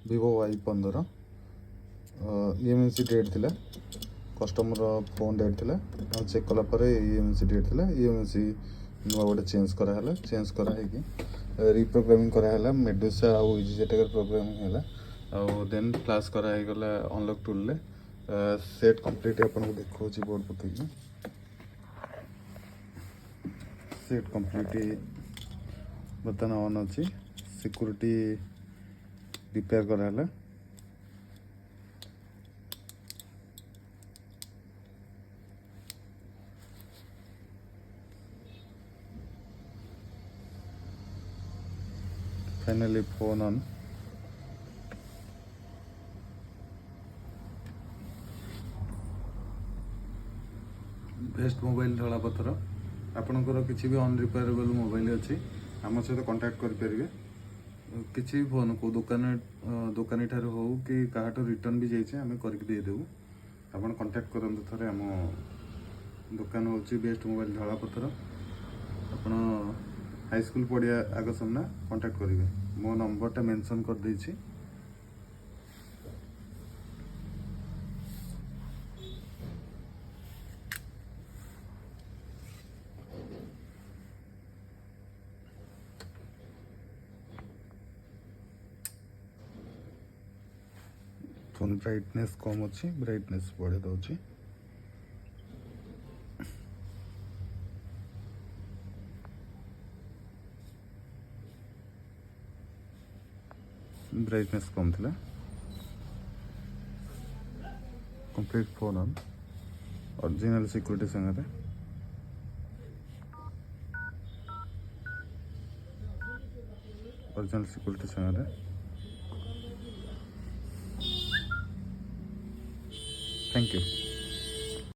vivo Y15 EMC date थिला customer phone date थिला check कला परे EMC डेट थिला EMC नुआ गोटे चेंज करा है कि रिप्रोग्रामिंग करा है मेडुसा आ इजी जेटा प्रोग्रामिंग है देन फ्लाश करा है गला अनलॉक टूल ले सेट कंप्लीट अपन को देखो बोर्ड पकई सेट कंप्लीट बर्तमान ऑन अच्छी सिक्योरिटी रिपेयर करा है finally phone on best mobile Dhalapathar आपणकर किसी भी अनरिपेयरेबल मोबाइल अच्छी आम सहित कांटेक्ट करेंगे किसी भी फोन को दुकानी ठार हो कि क्या रिटर्न भी जाइए आम करदेदेबू आप कांटेक्ट करूँ थे आम दुकान हूँ बेस्ट मोबाइल धलापथर आप हाईस्कूल पड़िया आग सामना कांटेक्ट करेंगे मो नंबरटा मेंशन कर देछि फोन ब्राइटनेस कम अच्छी ब्राइटनेस बढ़े दौर ब्राइटनेस कम थिला complete phone on original security संगे ओरिजिनल सिक्योरिटी संगे थैंक यू।